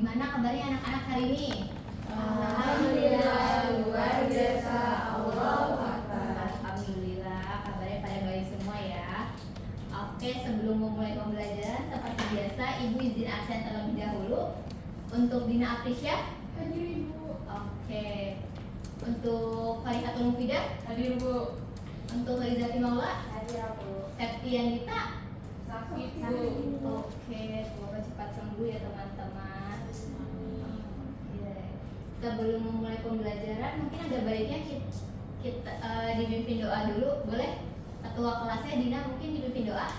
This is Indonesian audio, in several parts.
Gimana kabarnya anak-anak hari ini? Alhamdulillah, luar biasa. Allahu Akbar. Alhamdulillah, kabarnya pada baik semua ya. Oke, sebelum memulai pembelajaran, seperti biasa, Ibu izin absen terlebih dahulu. Untuk Dina Aprisya, Hadir Ibu. oke. Untuk Farihatul Mufidah, Hadir Bu. untuk Rizati Maula, Hadir Bu. Septian Dita. Sakit Bu. Oke, semoga cepat sembuh ya teman-teman. Sebelum memulai pembelajaran, mungkin ada baiknya kita dipimpin doa dulu, boleh? Ketua kelasnya Dina mungkin dipimpin doa.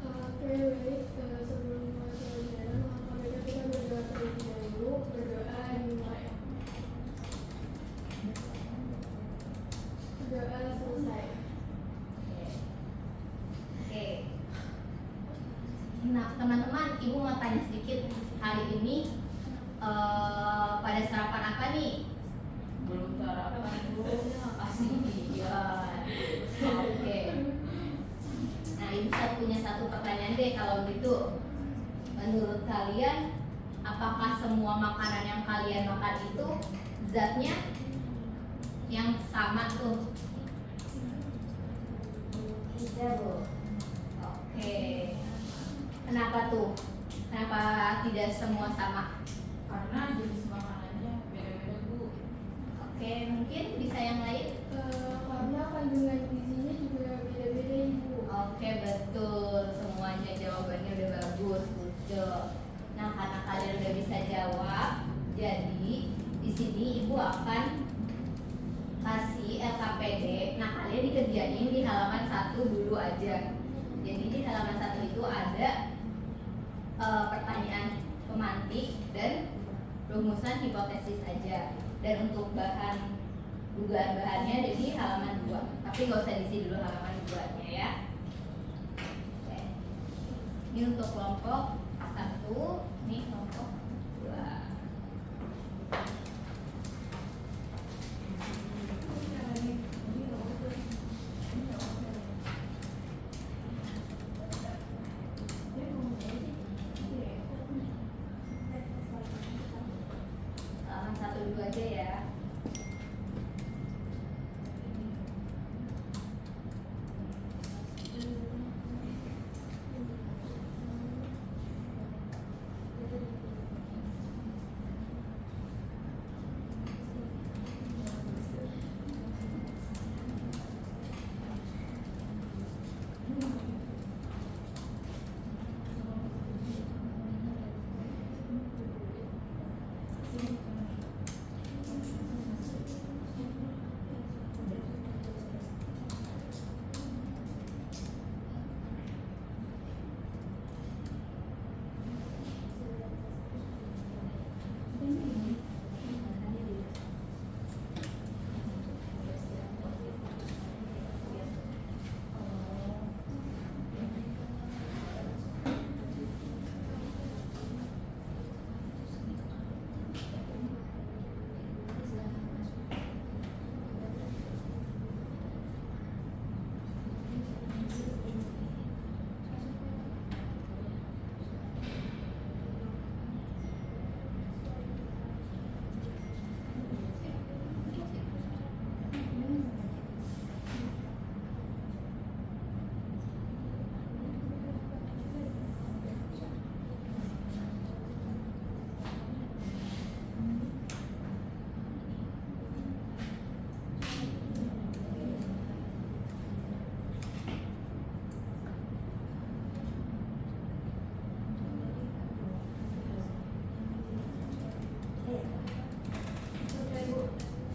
Oke, baik. Sebelum mulai pembelajaran, maka baiknya kita berdoa terlebih dahulu. Berdoa dimulai. Doa selesai. Oke. Nah, teman-teman, Ibu mau tanya sedikit hari ini pada sarapan apa nih? Belum sarapan Bu. Kasihan. Oke. Nah, Ibu punya satu pertanyaan deh kalau gitu. Menurut kalian, apakah semua makanan yang kalian makan itu zatnya yang sama tuh? Tidak, Bu. Oke. Kenapa tuh? Kenapa tidak semua sama? Karena jenis makanannya beda-beda Bu. Oke, mungkin bisa yang lain? Karena kandungan gizinya juga beda-beda Ibu. Oke, betul. Semuanya jawabannya udah bagus, betul. Nah, karena kalian udah bisa jawab, jadi di sini Ibu akan kasih LKPD. Nah, kalian dikerjain di halaman 1 dulu aja. Jadi di halaman 1 itu ada pertanyaan pemantik dan rumusan hipotesis aja. Dan untuk bahan dugaan bahannya ada di halaman 2. Tapi nggak usah diisi dulu halaman 2-nya ya. Oke. Ini untuk kelompok 1, ini kelompok 2. Halaman 1 dulu aja ya.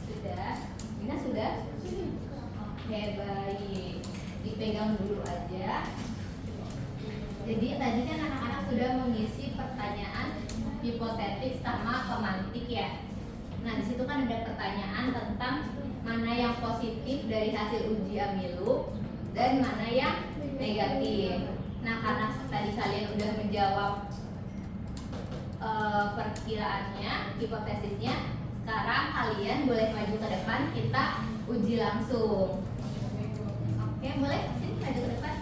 Sudah? Dina sudah? Oke, baik. Dipegang dulu aja. Jadi tadi kan anak-anak sudah mengisi pertanyaan hipotetik sama pemantik ya. Nah, di situ kan ada pertanyaan tentang mana yang positif dari hasil uji amilu dan mana yang negatif. Nah, karena tadi kalian udah menjawab perkiraannya, hipotesisnya, sekarang kalian boleh maju ke depan, kita uji langsung. Oke, boleh sini maju ke depan.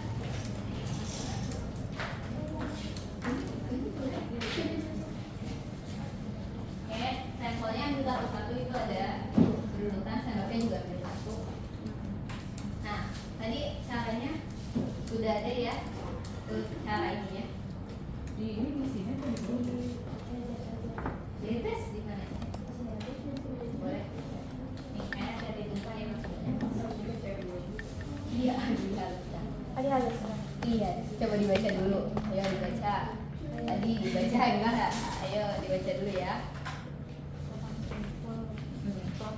itu ada berurutan, sendoknya juga ada satu. Nah, tadi caranya sudah ada ya, cara ini ya. Di ini di sini tuh di bawah. Jadi tes di mana? Boleh. Nih, kayak ada di tumpah ya maksudnya. Iya, Ada halus. iya. Coba dibaca dulu. Ayo dibaca. Tadi dibaca gimana? Ayo dibaca dulu ya.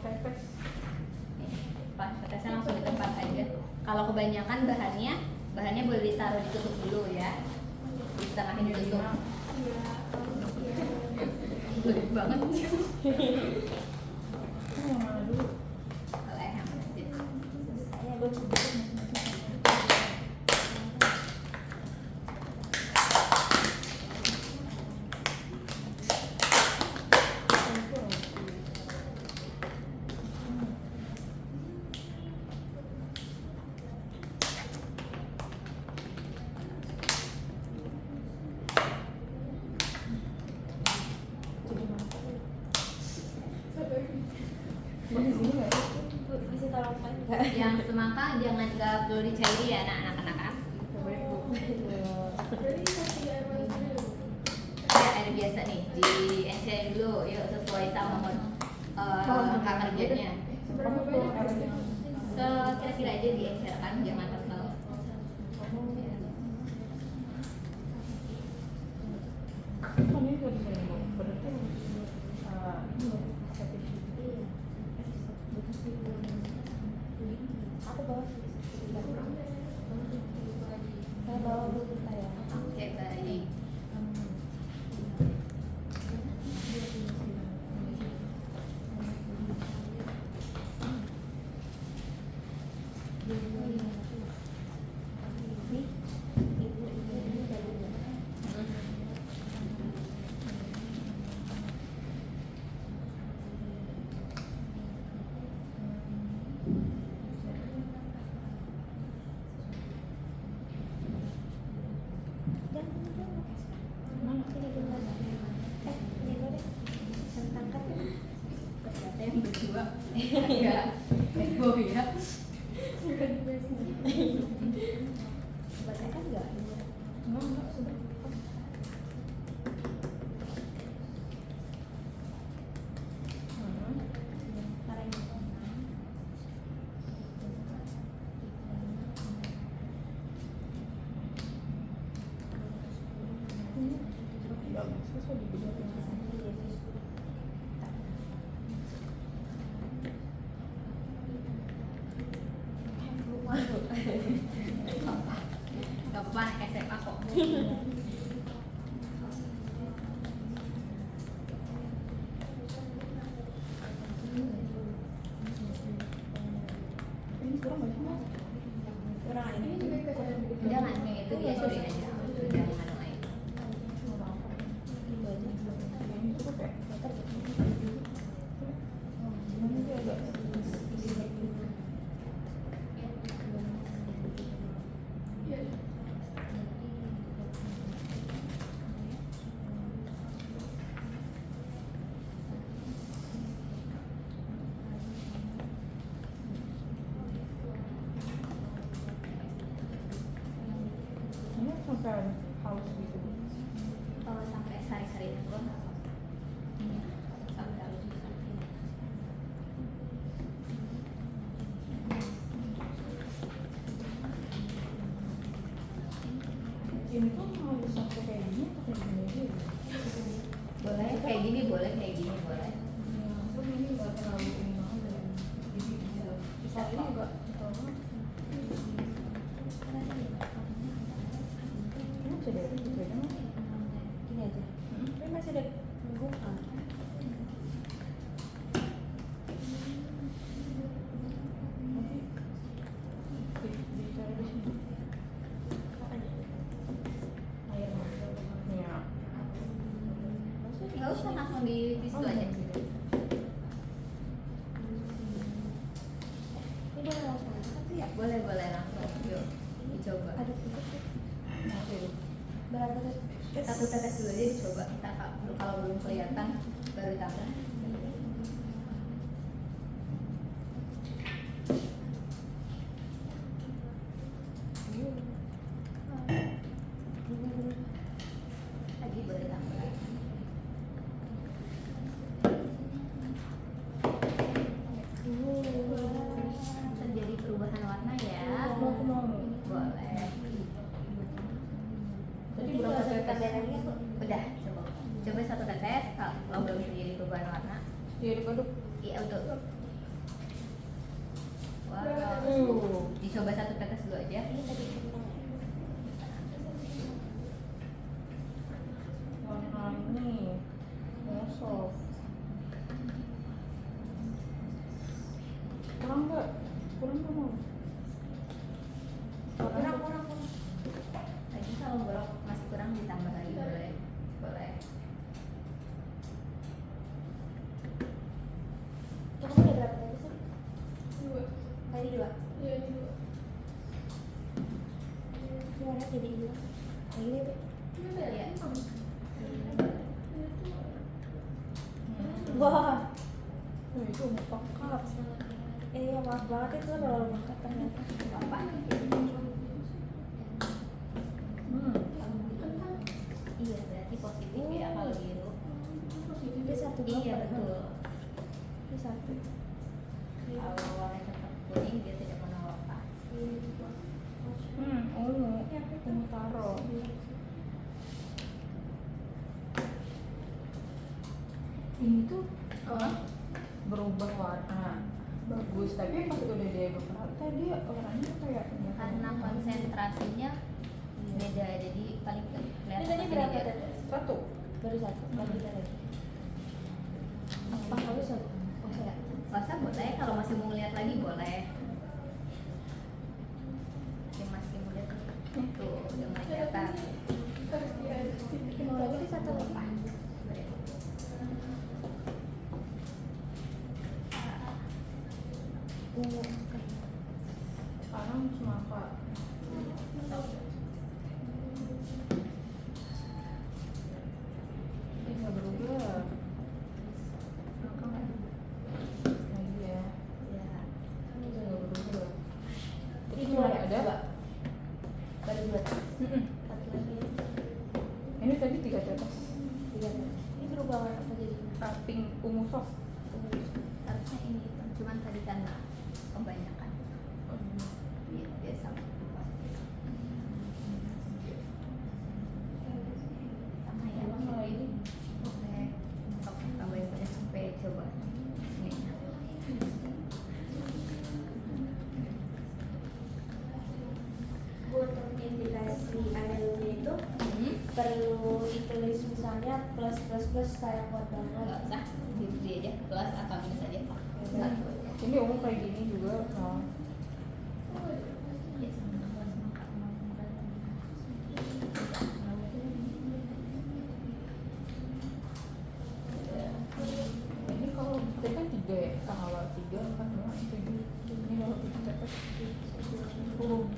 Pepes. Pas kertasnya langsung di tempat aja. Kalau kebanyakan bahannya boleh ditaruh ditutup dulu ya. Di tengahin ditutup. Belit banget. Ini yang mana dulu? Kalau yang mana sih? Di sini nggak ada? Bisa tolong kan? Yang semangka jangan nggak perlu dicairi ya anak-anak. Berarti kasih air panas dulu. Ya air biasa nih di encerin dulu yuk sesuai sama angka kerjanya. Seberapa banyak airnya? Kira-kira aja di encerkan jangan terlalu. Kan ini kalau di sini Bu. Berarti ini Aku bawa. Saya bawa dulu saya. Oke baik. Ternyata yang berdua agak heboh ya. Baca kan enggak? enggak sudah. Gak apa-apa anak SMA kok. Ini kurang nggak sih? Kurang Ini ini. juga dikasih air dikit. Jangan yang itu dia sudah aja. Sudah mengandung air. Itu aja. Ini cukup ya? Ini dia agak ini sampai haus gitu. Kalau sampai sari-sari itu nggak apa-apa. Sampai harus disamping. Ini tuh mau sampai kayak gini atau kayak gini aja ya? Boleh kayak gini, boleh kayak gini, boleh. Langsung ini nggak terlalu ini banget ya. Jadi bisa ini juga terlalu. Ini bisa dari itu aja mas. Gini aja. Tapi masih ada membuka. Nanti dicari di sini. Air ya. Nggak usah langsung di situ aja. Ini boleh langsung tapi ya Boleh boleh langsung. Yuk dicoba. ada tutup. Oke. Berapa Satu tetes dulu aja dicoba. Ntar kalau belum kelihatan baru tambah. satu tetes kalau belum terjadi perubahan warna. Dia diaduk. Iya betul. Wow. Dicoba satu tetes dulu aja. Ini tadi kentang. Warna ini soft. Kurang nggak? Kurang nggak mau? Kurang. Lagi kalau borok masih kurang ditambah lagi boleh. Boleh. Kamu udah berapa tadi sih? 2. Tadi 2. Iya, ini 2. Gimana jadi 2? Lagi deh, Be. Iya. Wah. Itu mau pekat. Iya, maaf banget itu terlalu bengkak ternyata. Nggak apa. Iya berarti positif ya kalau biru. Itu 1 Iya betul. Itu 1. Kalau warna tetap kuning dia tidak menolak. Ungu taro. Ini tuh berubah warna bagus, tapi pas udah diaduk rata dia warnanya kayak Karena konsentrasinya beda jadi paling kelihatan. Ini tadi pasti berapa dia- tetes? 1. Baru 1. Lagi lagi. Apa harus 1? Oh, ya. Puasa boleh, kalau masih mau lihat lagi boleh. Yang masih mau lihat tuh udah mulai kelihatan. Harus diaduk. Mau lagi di 1 apa? Sekarang semangka. Nggak berubah. Lagi ya. Ya. Ini udah nggak berubah. Ini Itu dua masih ya? ada. Dua. Baru 2 tetes. Mm-mm. 1 lagi. Ini tadi 3 tetes. 3 tetes. Ini berubah warna apa jadi? Pink ungu soft. Harusnya ini cuman tadi karena kebanyakan. Iya, dia sama. Sama ya. Sama ini. Oke. Oke, tambahin banyak sampai coba. Ini. Untuk indikasi aneurysma itu perlu ditulis misalnya plus kayak kuat banget. Nggak usah, gitu aja. Plus atau minus aja. Satu aja. Ini ungu kayak gini juga. Nah. Ya, sama plus maka Ini kalau kita kan 3 ya, tanggal 3 kan 2, 7. Ini kalau kita dapat 10.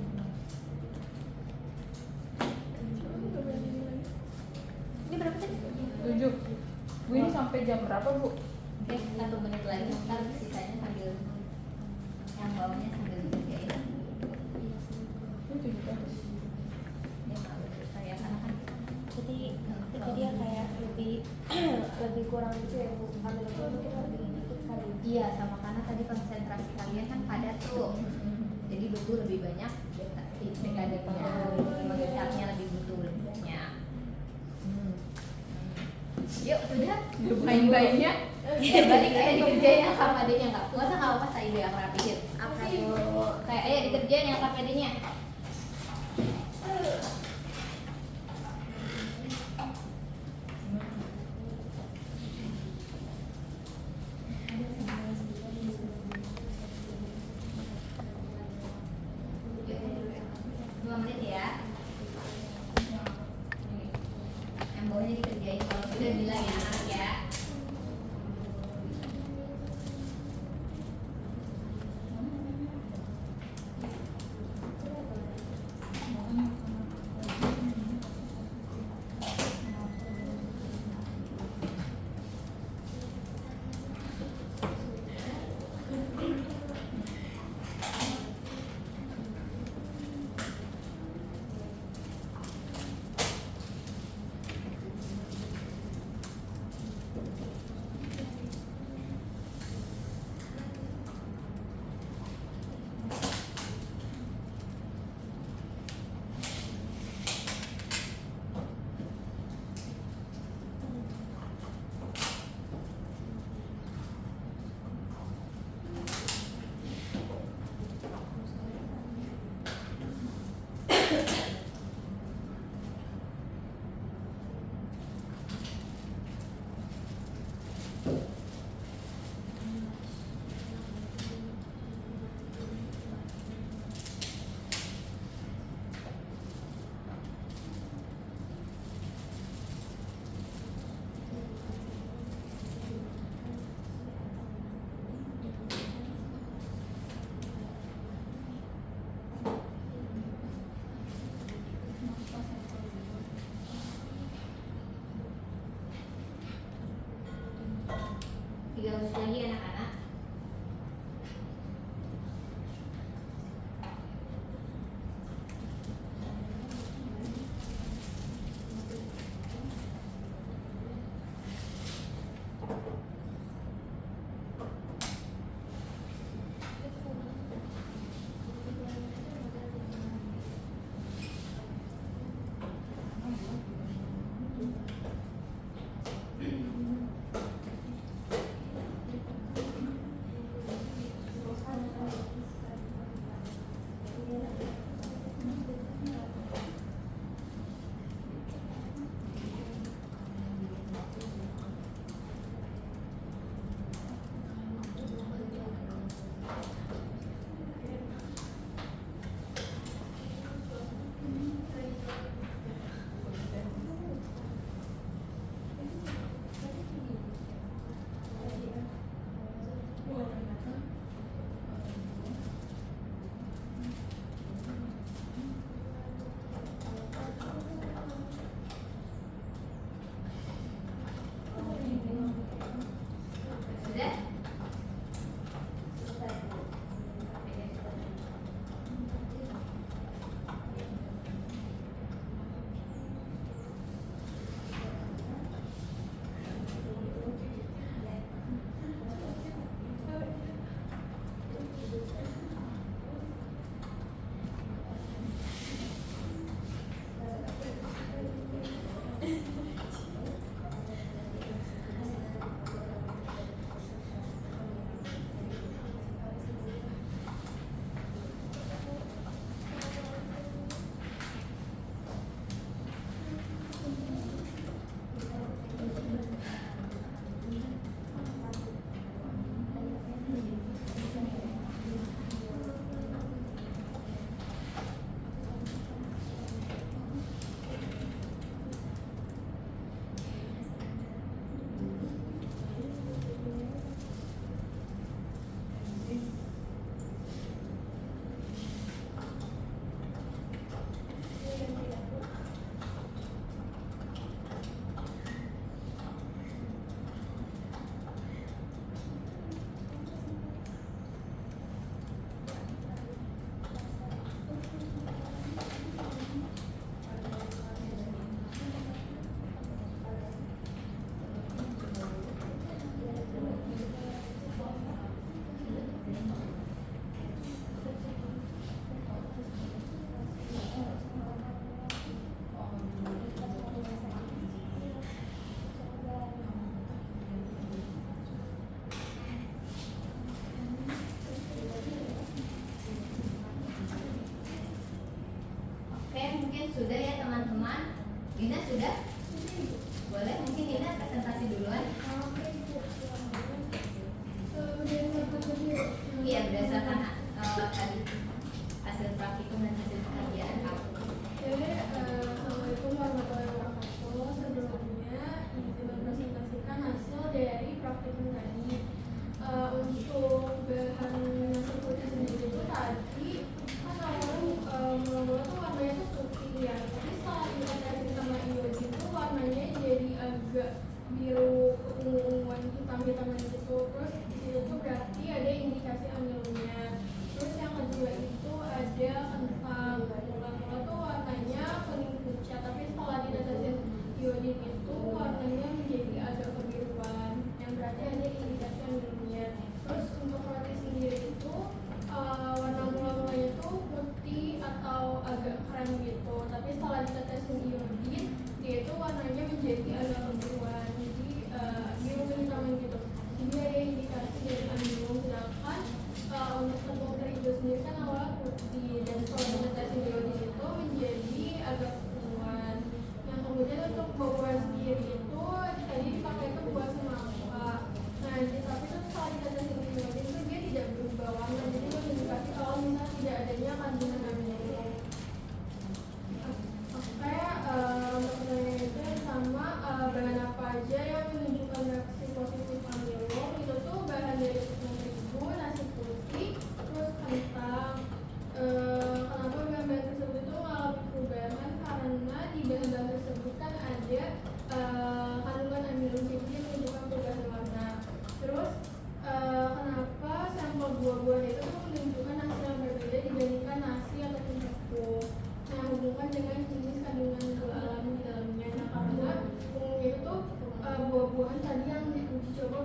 Ini berapa tadi? 7. Bu ini sampai jam berapa, Bu? Oke, 1 menit lagi. Ntar sisanya sambil yang bawahnya sambil dikerjain. Ini 7 tetes. Ini nggak betul saya karena kan Jadi dia kayak lebih kurang gitu ya Bu. Aneurysma mungkin lebih dikit kali. iya sama karena tadi konsentrasi kalian kan padat tuh. Jadi butuh lebih banyak BKD-nya. Mengejarnya lebih butuh lebih banyak. Yuk, sudah. Bain-bainnya. Ya, balik kayak dikerjain yang sama adanya nggak puasa nggak apa-apa saya juga yang rapihin. Apa tuh? Kayak dikerjain yang sama adanya. Dua menit ya. Yang bawahnya dikerjain kalau sudah bilang ya anak ya. 3 baris lagi anak-anak.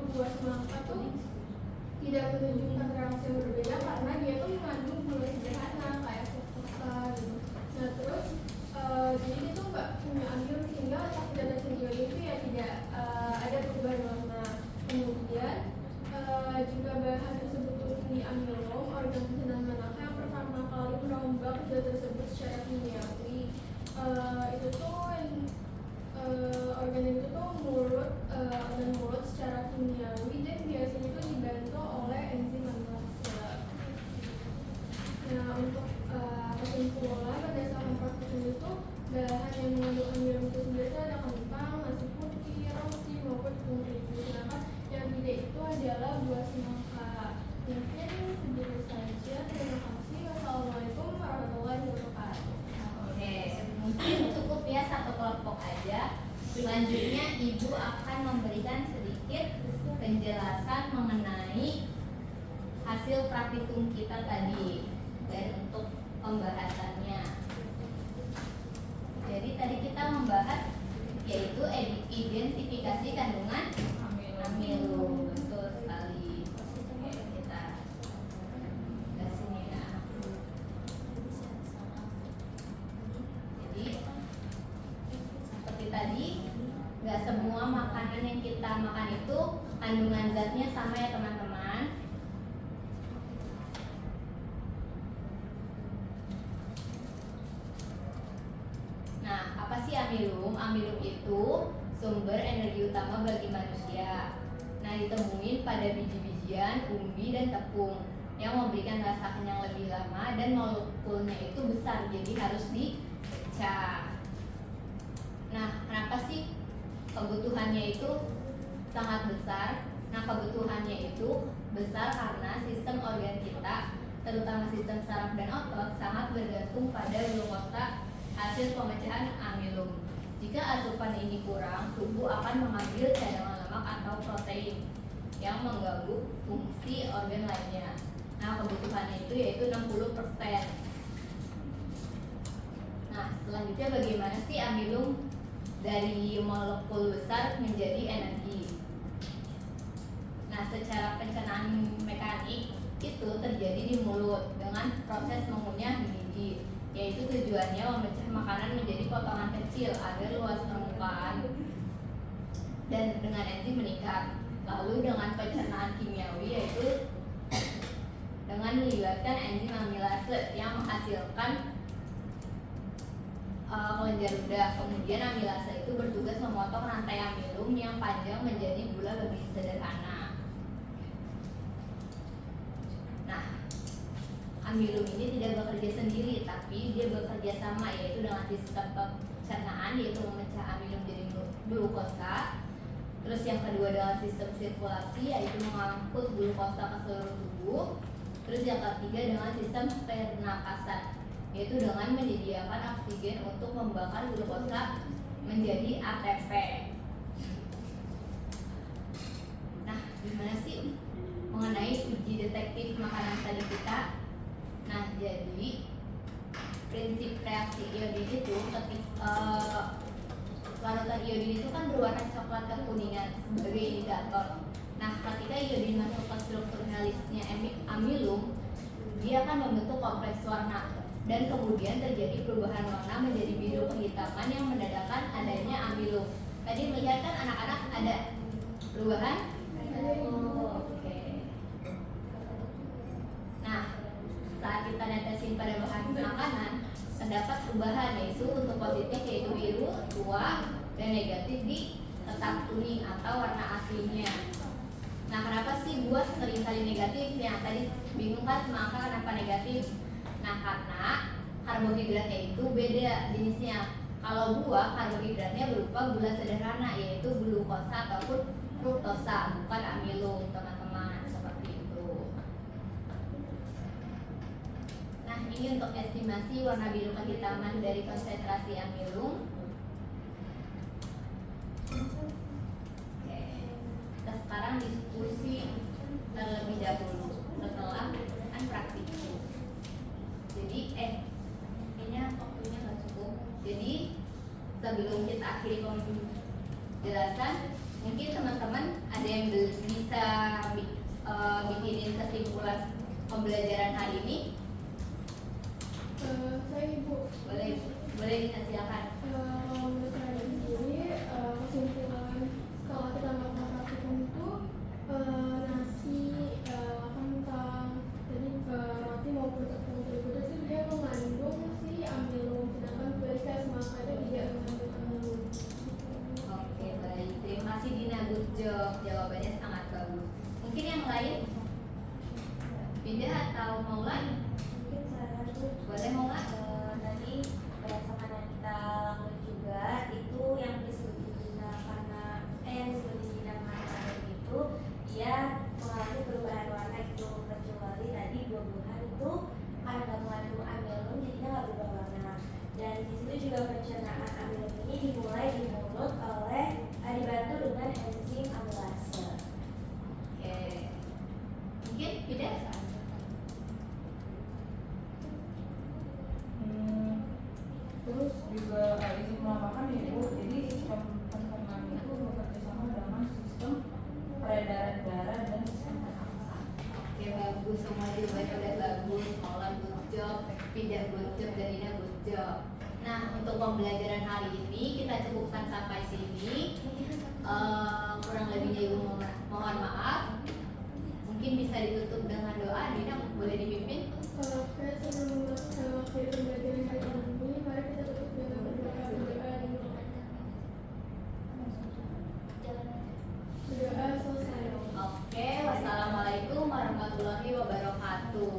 buah semangka tuh tidak menunjukkan reaksi yang berbeda karena dia tuh mengandung gula sederhana kayak fruktosa gitu. Nah terus jadi dia tuh nggak punya amiloid sehingga otak data sendiri itu ya tidak ada perubahan warna. Kemudian jika bahan tersebut tinggi amilom, organ pencernaan manakah yang pertama kali merombak zat tersebut secara kimiawi? Itu tuh organ itu tuh organ mulut secara kimiawi dan biasanya itu dibantu oleh enzim amilase. Nah untuk kesimpulan berdasarkan praktik itu bahan yang mengandung amilom itu sendiri ada kentang, nasi putih, roti maupun tepung terigu. Sedangkan yang tidak itu adalah buah semangka. Mungkin begitu saja. Terima kasih. Wassalamualaikum warahmatullahi wabarakatuh. Oke, mungkin cukup ya satu kelompok aja. Selanjutnya Ibu akan memberikan sedikit penjelasan mengenai hasil praktikum kita tadi dan untuk pembahasannya. Jadi tadi kita membahas yaitu identifikasi kandungan amilum. Betul sekali. Oke, kita ke sini ya. Jadi seperti tadi, nggak semua makanan yang kita makan itu kandungan zatnya sama ya teman-teman. Nah, apa sih amilum? Amilum itu sumber energi utama bagi manusia. Nah, ditemuin pada biji-bijian, umbi, dan tepung yang memberikan rasa kenyang lebih lama dan molekulnya itu besar, jadi harus dipecah. Nah, kenapa sih kebutuhannya itu sangat besar? Nah, kebutuhannya itu besar karena sistem organ kita, terutama sistem saraf dan otot, sangat bergantung pada glukosa hasil pemecahan amilum. Jika asupan ini kurang, tubuh akan mengambil cadangan lemak atau protein yang mengganggu fungsi organ lainnya. Nah, kebutuhannya itu yaitu 60%. Nah, selanjutnya bagaimana sih amilum dari molekul besar menjadi energi? Nah, secara pencernaan mekanik itu terjadi di mulut dengan proses mengunyah gigi, yaitu tujuannya memecah makanan menjadi potongan kecil agar luas permukaan dan dengan enzim meningkat. Lalu dengan pencernaan kimiawi yaitu dengan melibatkan enzim amilase yang menghasilkan kelenjar ludah. Kemudian amilase itu bertugas memotong rantai amilum yang panjang menjadi gula lebih sederhana. Nah, amilum ini tidak bekerja sendiri, tapi dia bekerja sama, yaitu dengan sistem pencernaan, yaitu memecah amilum jadi glukosa. Terus yang kedua dengan sistem sirkulasi, yaitu mengangkut glukosa ke seluruh tubuh. Terus yang ketiga dengan sistem pernapasan, yaitu dengan menyediakan oksigen untuk membakar glukosa menjadi ATP. Nah, gimana sih mengenai uji detektif makanan tadi kita? Nah, jadi prinsip reaksi iodin itu larutan iodin itu kan berwarna coklat kekuningan sebagai indikator. Nah, ketika iodin masuk ke struktur helisnya amilum, dia akan membentuk kompleks warna dan kemudian terjadi perubahan warna menjadi biru kehitaman yang menandakan adanya amilum. Tadi melihat kan anak-anak ada perubahan? Oke. Nah, saat kita netesin pada bahan makanan, terdapat perubahan, yaitu untuk positif yaitu biru, tua, dan negatif di tetap kuning atau warna aslinya. Nah, kenapa sih buah seringkali negatif? Yang tadi bingung kan semangka kenapa negatif? Nah, karena karbohidratnya itu beda jenisnya. Kalau buah, karbohidratnya berupa gula sederhana, yaitu glukosa ataupun fruktosa, bukan amilum, teman-teman. Seperti itu. Nah, ini untuk estimasi warna biru kehitaman dari konsentrasi amilum. Oke. Kita sekarang diskusi terlebih dahulu setelah kan praktikum. Jadi kayaknya waktunya nggak cukup. Jadi sebelum kita akhiri penjelasan, mungkin teman-teman ada yang bisa bisa bikinin kesimpulan pembelajaran hari ini? Saya Ibu. Boleh, boleh Nina, silakan. Kalau menurut saya sendiri, kesimpulan setelah kita melakukan praktikum itu nasi, kentang, jadi roti maupun tepung terigu itu dia mengandung si amilum, sedangkan kue semangka itu tidak mengandung amilum. Oke, baik. Terima kasih Dina, good job. Jawabannya sangat bagus. Mungkin yang lain? Pindah atau Maula? Mungkin saya Boleh Maula? tadi sama Nagita lakukan juga itu yang disebut bidang makanan itu dia mengalami perubahan warna itu, kecuali tadi buah-buahan itu karena nggak mengandung amilum jadinya nggak berubah warna. Dan di situ juga pencernaan amilum ini dimulai di mulut oleh dibantu dengan enzim amilase. Oke. Mungkin Pindah? Terus juga izin melambangkan ya Bu, jadi sistem pencernaan itu bekerja sama dengan sistem peredaran darah dan sistem pernafasan. Oke, bagus. Semua jawabannya udah bagus. Maula good job, Pindah good job, dan Dina good job. Nah, untuk pembelajaran hari ini kita cukupkan sampai sini. Kurang lebihnya Ibu mohon maaf. Mungkin bisa ditutup dengan doa. Dina boleh dipimpin? Oke, sebelum mengakhiri pembelajaran hari ini, mari kita tutup dengan berdoa di berdoa selesai. Oke, wassalamualaikum warahmatullahi wabarakatuh.